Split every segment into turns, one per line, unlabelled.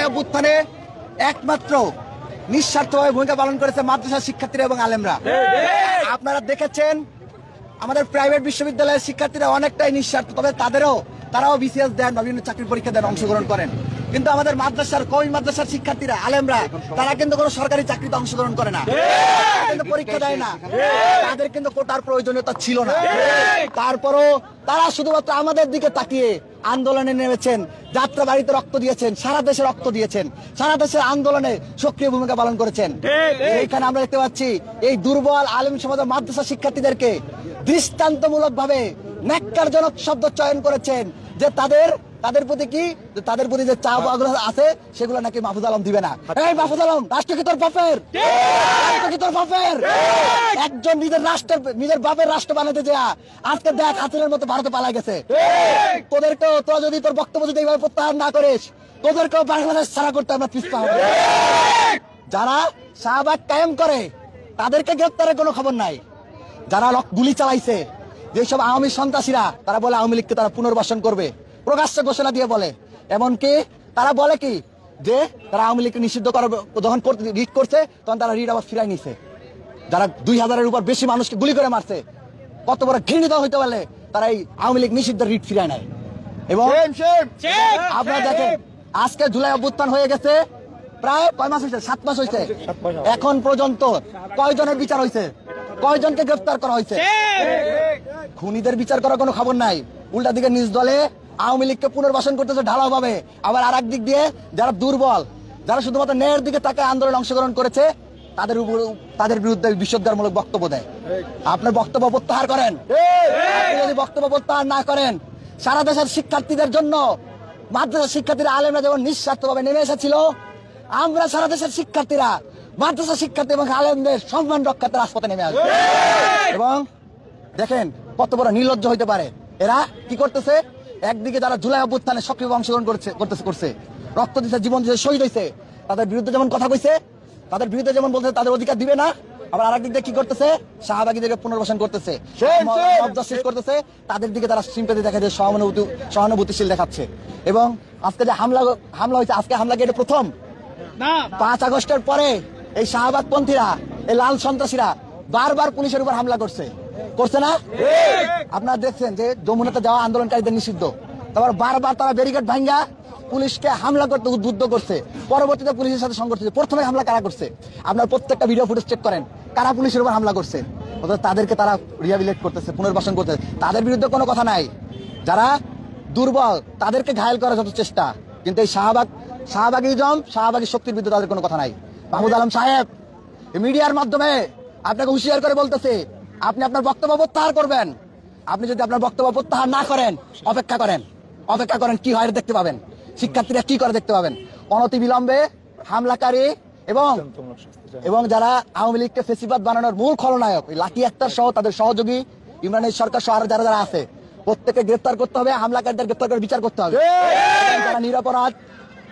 অভ্যুত্থানে একমাত্র নিঃস্বার্থভাবে ভূমিকা পালন করেছে মাদ্রাসার শিক্ষার্থীরা এবং আলেমরা। আপনারা দেখেছেন আমাদের প্রাইভেট বিশ্ববিদ্যালয়ের শিক্ষার্থীরা অনেকটাই নিঃস্বার্থ, তবে তারাও বিসিএস দেন বা বিভিন্ন চাকরির পরীক্ষা দেন, অংশগ্রহণ করেন। কিন্তু আমাদের কওমি মাদ্রাসার শিক্ষার্থীরা আলেমরা তারা কিন্তু কোনো সরকারি চাকরিতে অংশগ্রহণ করে না, কিন্তু পরীক্ষা দেয় না, তাদের কিন্তু কোটার প্রয়োজনীয়তা ছিল না। তারপরও তারা শুধুমাত্র আমাদের দিকে তাকিয়ে আন্দোলনে নেমেছেন, যাত্রা বাড়িতে রক্ত দিয়েছেন, সারা দেশে রক্ত দিয়েছেন, সারা দেশের আন্দোলনে সক্রিয় ভূমিকা পালন করেছেন। এইখানে আমরা দেখতে পাচ্ছি এই দুর্বল আলেম সমাজের মাদ্রাসা শিক্ষার্থীদেরকে দৃষ্টান্তমূলক ভাবে ন্যাক্কারজনক শব্দ চয়ন করেছেন যে তাদের প্রতি যে চাপ আগ্রহ আছে সেগুলো নাকি মাহফুজ আলম দিবে না। এই মাহফুজ আলম, রাষ্ট্র কি তোর বাপের? একজন নিজের বাপের রাষ্ট্র বানাতে যা আজকে দেখ হাসিনার মতো ভারতে পালা গেছে। তোরা যদি তোর বক্তব্য যদি এইভাবে প্রত্যাহার না করিস, তোদেরকেও বাংলাদেশ ছাড়া করতে আমরা পিছপা হবে। যারা শাহবাগ কায়েম করে তাদেরকে গ্রেপ্তারের কোনো খবর নাই। যারা গুলি চালাইছে, যেসব আওয়ামী সন্ত্রাসীরা, তারা বলে আওয়ামী লীগকে তারা পুনর্বাসন করবে, প্রকাশ্য ঘোষণা দিয়ে বলে। এমনকি তারা বলে কি যে তারা আওয়ামী লীগকে নিষিদ্ধ করার যখন রিট করছে তখন তারা রিট আবার ফিরাই নিছে। যারা 2000-এর উপর বেশি মানুষকে গুলি করে মারছে, কত বড় ঘৃণিত হইতে পারলে তারা এই আওয়ামী লীগ নিষিদ্ধ রিট ফিরায় নাই। এবং আপনারা দেখেন আজকে জুলাই অভ্যুত্থান হয়ে গেছে প্রায় কয় মাস হয়েছে? 7 মাস হয়েছে। এখন পর্যন্ত কয়জনের বিচার হয়েছে? কয়জনকে গ্রেফতার করা হয়েছে? খুনিদের বিচার করার কোনো খবর নাই। উল্টা দিকে নিজ দলে আওয়ামী লীগকে পুনর্বাসন করতেছে ঢালাও ভাবে। আবার আর এক দিক দিয়ে যারা দুর্বল, যারা শুধুমাত্র ন্যায়ের দিকে তাকে আন্দোলনে অংশগ্রহণ করেছে, তাদের বিরুদ্ধে বিষোদ্গারমূলক বক্তব্য দেয়। আপনার বক্তব্য প্রত্যাহার করেন। যদি বক্তব্য প্রত্যাহার না করেন, সারা দেশের শিক্ষার্থীদের জন্য মাদ্রাসা শিক্ষার্থীরা আলেমরা যেমন নিঃস্বার্থভাবে নেমে এসেছিল, আমরা সারা দেশের শিক্ষার্থীরা মাদ্রাসা শিক্ষার্থী এবং আলেমদের সম্মান রক্ষার্থে রাজপথে নেমে আসবে। এবং দেখেন কত বড় নির্লজ্জ হইতে পারে এরা। কি করতেছে? একদিকে যারা জুলাই অভ্যুত্থানে সক্রিয় অংশগ্রহণ করছে, রক্ত দিচ্ছে, জীবন দিচ্ছে, শহীদ হয়েছে, তাদের বিরুদ্ধে যেমন কথা কইছে, তাদের বিরুদ্ধে যেমন বলছে তাদের অধিকার দিবে না, আবার আরেক দিক দিয়ে কি করতেছে? শাহবাগীদেরকে পুনর্বাসন করতেছে, করতেছে, তাদের দিকে তারা সিম্পাথি দেখাচ্ছে, সহানুভূতিশীল দেখাচ্ছে। এবং আজকে যে হামলা হয়েছে, আজকে হামলা কি এটা প্রথম? 5 আগস্টের পরে এই শাহবাগপন্থীরা, এই লাল সন্ত্রাসীরা বারবার পুলিশের উপর হামলা করছে না? আপনারা দেখছেন যে যমুনাতে যাওয়া আন্দোলনকারীদের নিষিদ্ধ, তারপর বারবার তারা ব্যারিকেড ভাঙ্গা পুলিশকে হামলা করতে উদ্বুদ্ধ করছে। পরবর্তীতে পুলিশের সাথে সংঘর্ষ হয়েছে। প্রথমে হামলা কারা করছে? আপনার প্রত্যেকটা ভিডিও ফুটেজ চেক করেন, কারা পুলিশের উপর হামলা করছে। তাদেরকে তারা রিহ্যাবিলিটেট করতেছে, পুনর্বাসন করতেছে। তাদের বিরুদ্ধে কোনো কথা নাই। যারা দুর্বল তাদেরকে ঘায়েল করার যত চেষ্টা, কিন্তু এই শাহবাগী শক্তির বিরুদ্ধে তাদের কোনো কথা নাই। মাহমুদ আলম সাহেব মিডিয়ার মাধ্যমে আপনাকে হুঁশিয়ার করে বলতেছে, আপনি আপনার বক্তব্য প্রত্যাহার করবেন। আপনি যদি আপনার বক্তব্য প্রত্যাহার না করেন, অপেক্ষা করেন কি হয় দেখতে পাবেন। শিক্ষার্থীরা কি করে দেখতে পাবেন। অনতিবিলম্বে হামলাকারী এবং যারা আওয়ামী লীগকে ফেসিবাদ বানানোর মূল খলনায়ক লাকি আক্তার সহ তাদের সহযোগী ইমরানের সরকার সহ যারা আছে প্রত্যেককে গ্রেফতার করতে হবে। হামলাকারীদের গ্রেফতার করে বিচার করতে হবে। যারা নিরপরাধ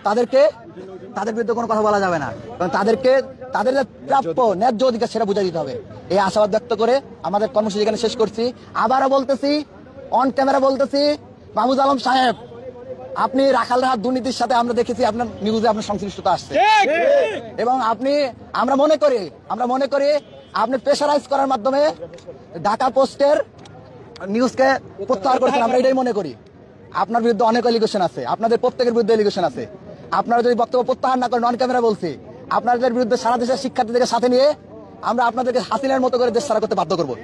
তাদের বিরুদ্ধে কোনো কথা বলা যাবে না, কারণ তাদের প্রাপ্য ন্যায্য অধিকার সেটা বুঝাই দিতে হবে। এই আশাবাদ ব্যক্ত করে আমাদের কর্মসূচি এখানে শেষ করছি। আবারও বলতেছি, অন ক্যামেরা বলতেছি, মাহমুদ আলম সাহেব, আপনি রাখালরাহাত দুর্নীতির সাথে আমরা দেখেছি আপনার নিউজে আপনার সংশ্লিষ্টতা আসছে, এবং আমরা মনে করি আপনি প্রেশারাইজ করার মাধ্যমে ঢাকা পোস্টের নিউজকে প্রত্যাহার করেছেন। আমরা এটাই মনে করি। আপনার বিরুদ্ধে অনেক এলিগেশন আছে, আপনাদের প্রত্যেকের বিরুদ্ধে এলিগেশন আছে। আপনারা যদি বক্তব্য প্রত্যাহার না করেন, অন ক্যামেরা বলছি, আপনাদের বিরুদ্ধে সারা দেশের শিক্ষার্থীদের সাথে নিয়ে আমরা আপনাদেরকে হাসিনার মতো করে দেশ ছাড়া করতে বাধ্য করবো।